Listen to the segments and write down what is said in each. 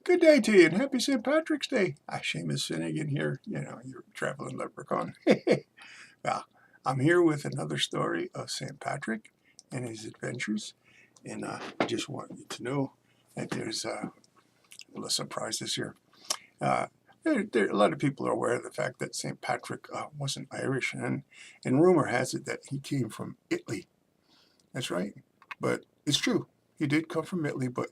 Good day to you and happy St. Patrick's Day. Shamus Finnegan here, your traveling leprechaun. Well, I'm here with another story of St. Patrick and his adventures. And I just want you to know that there's a little surprise this year. A lot of people are aware of the fact that St. Patrick wasn't Irish. And rumor has it that he came from Italy. That's right. But it's true. He did come from Italy, but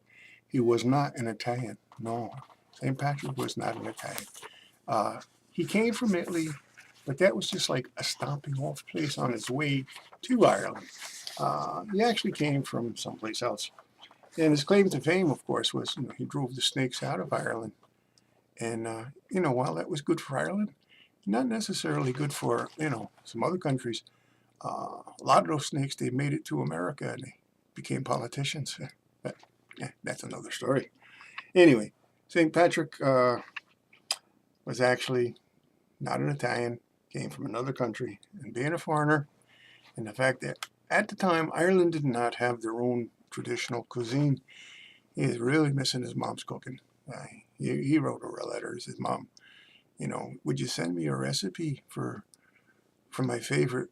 he was not an Italian. No, St. Patrick was not an Italian. He came from Italy, but that was just like a stomping off place on his way to Ireland. He actually came from someplace else. And his claim to fame, of course, was he drove the snakes out of Ireland. And, while that was good for Ireland, not necessarily good for, some other countries. A lot of those snakes, they made it to America and they became politicians. But, that's another story. Anyway, St. Patrick was actually not an Italian, came from another country, and being a foreigner, and the fact that at the time Ireland did not have their own traditional cuisine, he is really missing his mom's cooking. He wrote a letter to his mom, would you send me a recipe for my favorite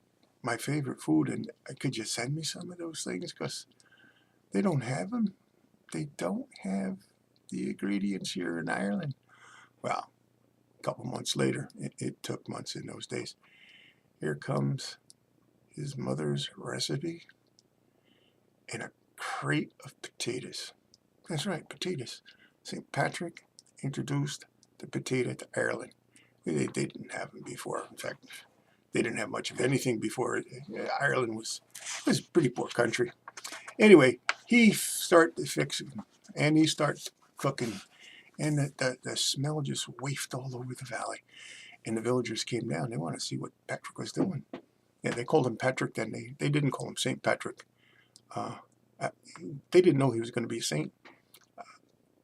food, and could you send me some of those things, because they don't have them. They don't have the ingredients here in Ireland. Well, a couple months later, it took months in those days, here comes his mother's recipe in a crate of potatoes. That's right, potatoes. St. Patrick introduced the potato to Ireland. They didn't have them before. In fact, they didn't have much of anything before. Ireland was a pretty poor country. Anyway, he started fixing and he starts cooking, and the smell just wafted all over the valley. And the villagers came down. They wanted to see what Patrick was doing. Yeah, they called him Patrick then. They didn't call him St. Patrick. They didn't know he was going to be a saint.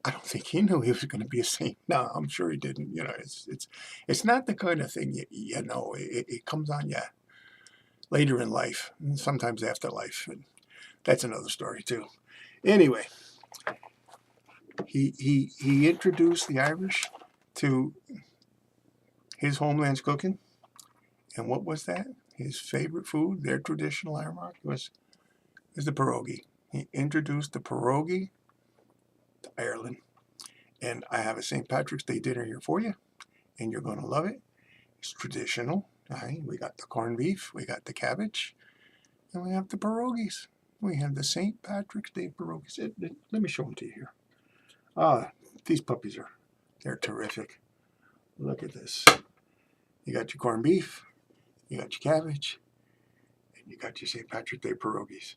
I don't think he knew he was going to be a saint. No, I'm sure he didn't. It's not the kind of thing it comes on you later in life, and sometimes after life. And that's another story too. Anyway, he introduced the Irish to his homeland's cooking. And what was that? His favorite food, their traditional Irish, was the pierogi. He introduced the pierogi to Ireland. And I have a St. Patrick's Day dinner here for you, and you're going to love it. It's traditional. We got the corned beef, we got the cabbage, and we have the pierogies. We have the St. Patrick's Day pierogies. Let me show them to you here. These puppies they're terrific. Look at this. You got your corned beef, you got your cabbage, and you got your St. Patrick's Day pierogies.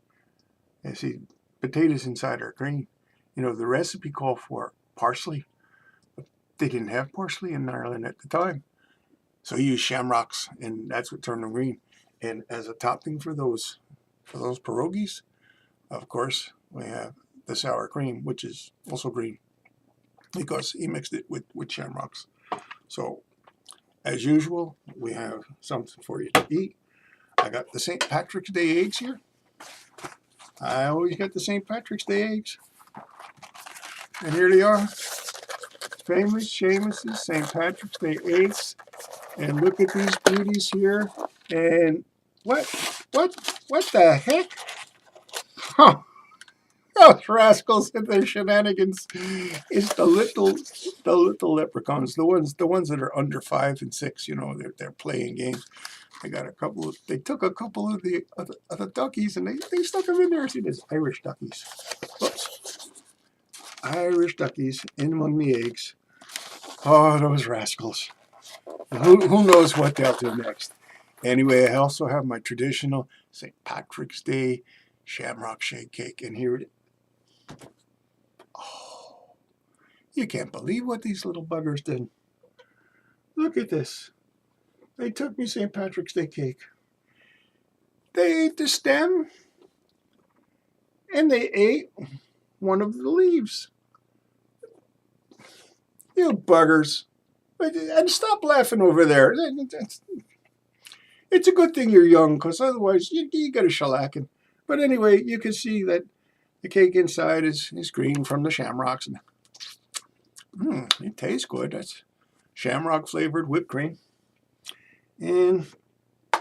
And see, potatoes inside are green. The recipe called for parsley, but they didn't have parsley in Ireland at the time. So you use shamrocks, and that's what turned them green. And as a topping for those pierogies, of course, we have the sour cream, which is also green, because he mixed it with shamrocks. So, as usual, we have something for you to eat. I got the St. Patrick's Day eggs here. I always get the St. Patrick's Day eggs. And here they are. Famous Shamus's St. Patrick's Day eggs. And look at these beauties here. And what the heck? Huh. Those rascals and their shenanigans is the little leprechauns, the ones that are under 5 and 6. They're playing games. They took a couple of the duckies and they stuck them in there. See, there's Irish duckies. Whoops. Irish duckies in among the eggs. Oh, those rascals. Who knows what they'll do next? Anyway, I also have my traditional St. Patrick's Day shamrock shake cake, and here it is. Oh, you can't believe what these little buggers did. Look at this. They took me St. Patrick's Day cake. They ate the stem, and they ate one of the leaves. You buggers. And stop laughing over there. It's a good thing you're young, because otherwise you get a shellacking. But anyway, you can see that the cake inside is green from the shamrocks. And It tastes good. That's shamrock flavored whipped cream. And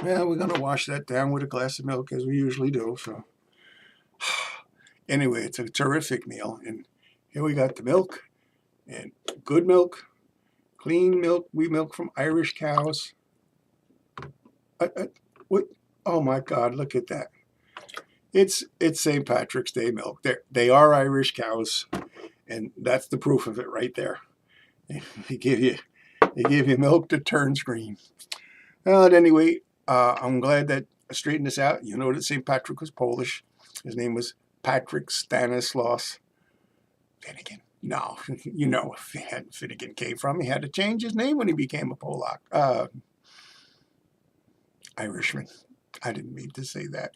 yeah, we're going to wash that down with a glass of milk as we usually do. So anyway, it's a terrific meal. And here we got the milk, and good milk, clean milk. We milk from Irish cows. What? Oh my God, look at that. It's St. Patrick's Day milk. They are Irish cows, and that's the proof of it right there. They give you milk that turns green. But anyway, I'm glad that I straightened this out. You know that St. Patrick was Polish. His name was Patrick Stanislaus Finnegan. No, you know where Finnegan came from. He had to change his name when he became a Polak. Irishman. I didn't mean to say that.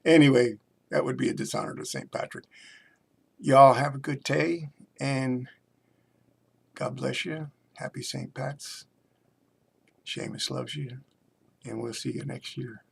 Anyway, that would be a dishonor to St. Patrick. Y'all have a good day, and God bless you. Happy St. Pat's. Shamus loves you, and we'll see you next year.